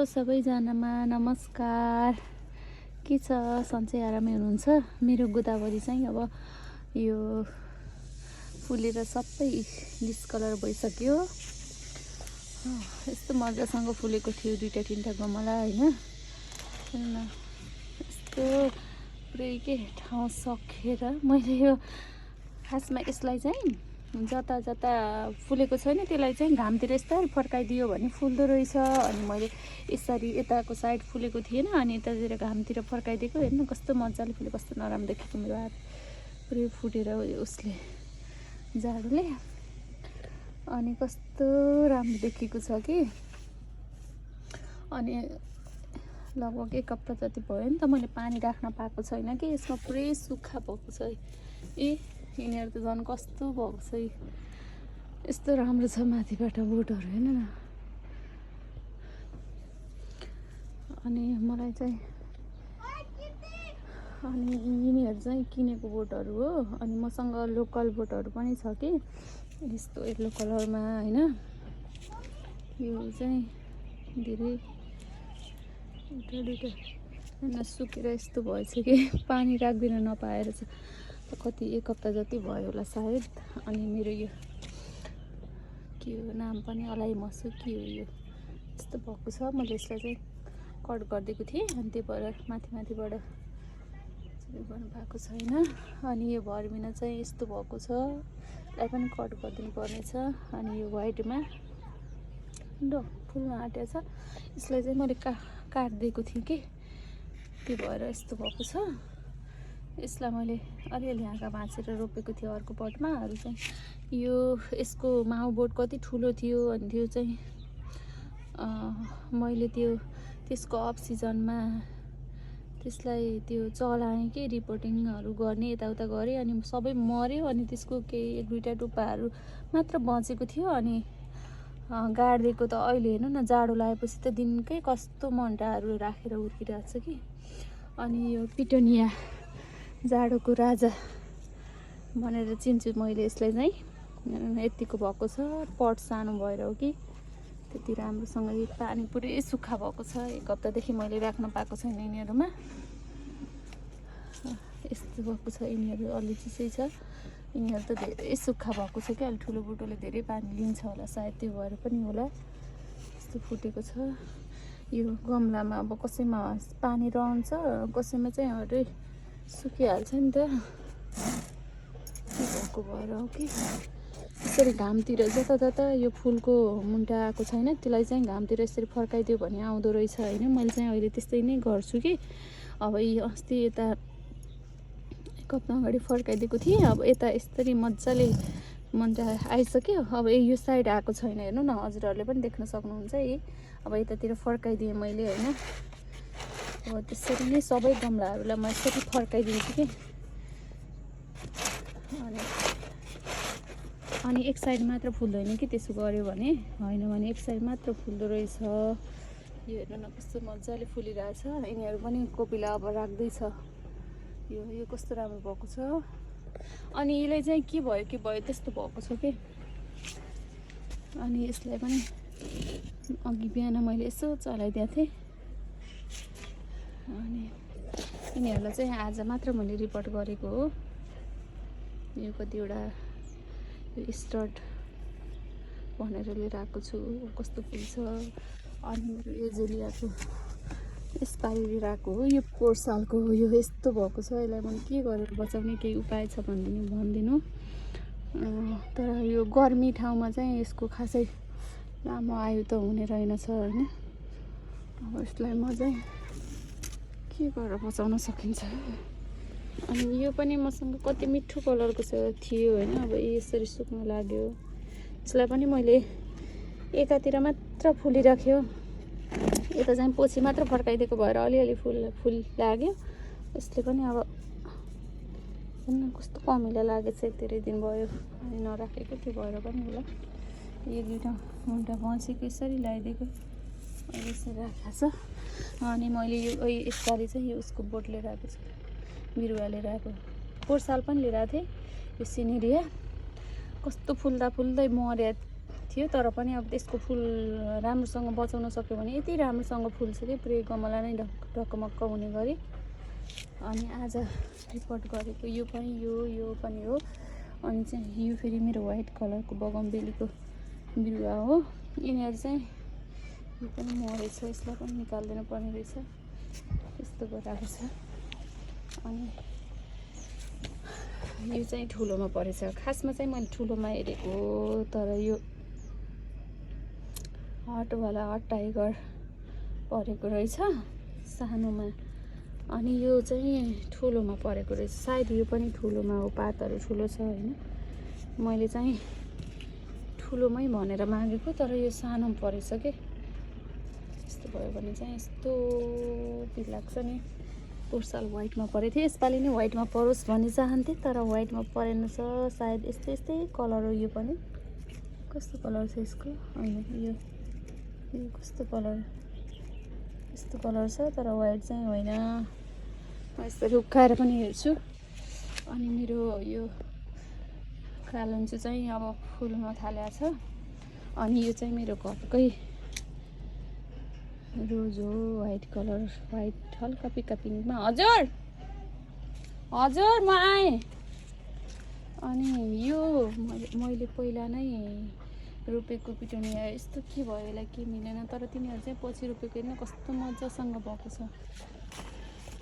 सबैजनामा नमस्कार। के छ सन्चै आरामै हुनुहुन्छ? मेरो गोदावरी चाहिँ अब यो फुलेर सबै डिस्कलर भइसक्यो। यस्तो मजासँग फुलेको थियो 2-3टा गमला हैन। यस्तो पुरै के ठाउँ सकेर मैले यो खासमा यसलाई चाहिँ जता जता फुलेको छैन त्यसलाई चाहिँ घामतिर यस्तै फर्काइदियो भने फुल्दो रहेछ। अनि मैले यसरी यताको साइड फुलेको थिएन अनि यतातिर घामतिर फर्काइदिएको। हेर्नु कस्तो मजाले फुलेको, कस्तो नराम्रो देखेको मेरो हात पुरै फुटेर उसले जाडोले। अनि कस्तो राम्रो देखेको छ कि। अनि लगभग 1 हप्ता जति भयो नि त मैले पानी राख्न पाएको छैन कि यसमा पुरै सुक्खा भएको छ। यिनीहरू त झन् कस्तो भएको छ। यस्तो राम्रो छ माथिबाट बोटहरू हेर्नु न। अनि मलाई चाहिँ यिनीहरू चाहिँ किनेको बोटहरू हो। अनि मसँग लोकल बोटहरू पनि छ कि यस्तो येलो कलरमा हैन। यो चाहिँ धेरै एउटा सुकेर यस्तो भएछ कि पानी राख्दिन नपाएर चाहिँ कति 1 हप्ता जति भयो होला सायद। अनि मेरो यो के हो नाम पनि अलाइमसु के हो यो यस्तो भएको छ। मैले यसलाई चाहिँ कट गरिदिएको थिएँ अनि त्यो भएर माथिबाट गर्नु भएको छैन। अनि यो भर्मिना चाहिँ यस्तो भएको छ, यसलाई पनि कट गरिदिनु पर्नेछ। अनि यो व्हाइटमा फुल्न आँटेको छ, यसलाई चाहिँ मैले काटिदिएको थिएँ कि त्यो भएर यस्तो भएको छ। यसलाई मैले अलिअलि हाँगा भाँचेर रोपेको थिएँ अर्को पटमा। अरू चाहिँ यो यसको माउ बोट कति ठुलो थियो अनि त्यो चाहिँ मैले त्यसको अफ सिजनमा त्यसलाई त्यो चलाएँ कि रिपोर्टिङहरू गर्ने यताउता गरेँ अनि सबै मऱ्यो। अनि त्यसको केही 1-2टा टुप्पाहरू मात्र बचेको थियो। अनि गाडिदिएको त अहिले हेर्नु न जाडो लागेपछि त दिनकै कस्तो मन्टाहरू राखेर हुर्किरहेको छ कि। अनि यो पिटोनिया जाडोको राजा भनेर चिन्छु मैले यसलाई चाहिँ। यतिको भएको छ, पट सानो भएर हो कि त्यति राम्रोसँग यो पानी पुरै सुक्खा भएको छ। 1 हप्तादेखि मैले राख्न पाएको छैन यिनीहरूमा। यस्तो भएको छ। यिनीहरू अलि चिसै छ, यिनीहरू त धेरै सुक्खा भएको छ कि। अलि ठुलो बोटोले धेरै पानी लिन्छ होला सायद, त्यो भएर पनि होला यस्तो फुटेको छ। यो गमलामा अब कसैमा पानी रहन्छ, कसैमा चाहिँ अरे सुकिहाल्छ नि त, भएको भएर हो कि। यसरी घामतिर जता यो फुलको मुन्टा आएको छैन त्यसलाई चाहिँ घामतिर यसरी फर्काइदियो भने आउँदो रहेछ होइन। मैले चाहिँ अहिले त्यस्तै नै गर्छु कि। अब अस्ति यता 1 हप्ता अगाडि फर्काइदिएको थिएँ। अब यता यसरी मजाले मुन्टा आइसक्यो। अब यो साइड आएको छैन हेर्नु न, हजुरहरूले पनि देख्न सक्नुहुन्छ। अब यतातिर फर्काइदिएँ मैले होइन। अब त्यसरी नै सबै गमलाहरूलाई म यसरी फर्काइदिन्छु कि। अनि एक साइड मात्र फुल्दैन कि त्यसो गर्यो भने, होइन भने एक साइड मात्र फुल्दो रहेछ। यो हेर्नु न कस्तो मजाले फुलिरहेछ। यिनीहरू पनि कोपिला अब राख्दैछ। यो कस्तो राम्रो भएको छ। अनि यसलाई चाहिँ के भयो त्यस्तो भएको छ कि। अनि यसलाई पनि अघि बिहान मैले यसो चलाइदिएको थिएँ। अनि यिनीहरूलाई चाहिँ आज मात्र मैले रिपोर्ट गरेको हो। यो कतिवटा यो स्टड भनेर लिएर आएको छु, कस्तो फुल छ। अनि मेरो एजेलियाको यसपालि लिएर आएको हो, यो 4 सालको हो। यो यस्तो भएको छ, यसलाई मैले के गरेर बचाउने केही उपाय छ भनिदिनु। तर यो गर्मी ठाउँमा चाहिँ यसको खासै लामो आयु त हुने रहेनछ होइन। अब यसलाई म चाहिँ के गरेर बचाउन सकिन्छ। अनि यो पनि मसँग कति मिठो कलरको थियो होइन। अब यसरी सुक्न लाग्यो। यसलाई पनि मैले एकातिर मात्र फुलिराख्यो, यता चाहिँ पछि मात्र फर्काइदिएको भएर अलिअलि फुल लाग्यो। यसले पनि अब हेर्नु कस्तो कमिला लागेछ। धेरै दिन भयो अनि नराखेको, त्यो भएर पनि होला। 1-2टा मुन्टा बसेको यसरी लगाइदिएको, अहिले यसरी राखेको छ। अनि मैले यो यसपालि चाहिँ यो उसको बोट लिएर आएको छु, बिरुवा लिएर आएको। 4 साल पनि लिएर आएको थिएँ। यो सिनेरिया कस्तो फुल्दा फुल्दै मर्या थियो, तर पनि अब त्यसको फुल राम्रोसँग बचाउन सक्यो भने यति राम्रोसँग फुल्छ कि पुरै गमला नै ढकमक्क हुने गरी। अनि आज रिपोर्ट गरेको यो पनि हो। अनि चाहिँ यो फेरि मेरो व्हाइट कलरको बगमबेलीको बिरुवा हो। यिनीहरू चाहिँ यो पनि मरेछ, यसलाई पनि निकाल्दैन पर्ने रहेछ, यस्तो गराएको छ। अनि यो चाहिँ ठुलोमा परेछ। खासमा चाहिँ मैले ठुलोमा हेरेको, तर यो हट टाइगर परेको रहेछ सानोमा। अनि यो चाहिँ ठुलोमा परेको रहेछ, सायद यो पनि ठुलोमा हो, पातहरू ठुलो छ होइन। मैले चाहिँ ठुलोमै भनेर मागेको, तर यो सानोमा परेछ के। यस्तो भयो भने चाहिँ यस्तो पिर लाग्छ नि। पोहोर साल व्हाइटमा परेको थियो, यसपालि नै व्हाइटमा परोस् भन्ने चाहन्थेँ, तर व्हाइटमा परेन छ। सायद यस्तै कलर हो। यो पनि कस्तो कलर छ यसको, होइन यो कस्तो कलर, यस्तो कलर छ, तर व्हाइट चाहिँ होइन। म यसरी उक्काएर पनि हेर्छु। अनि मेरो यो कालुन्चु चाहिँ अब फुल्न थालेको छ। अनि यो चाहिँ मेरो घरकै रोज हो, व्हाइट कलर, व्हाइट हल्का पिका पिङ्कमा। हजुर म आएँ। अनि यो मैले पहिला नै रोपेको पिटोनिया, यस्तो के भयो यसलाई के मिलेन, तर तिनीहरू चाहिँ पछि रोपेको हेर्न कस्तो मजासँग भएको छ।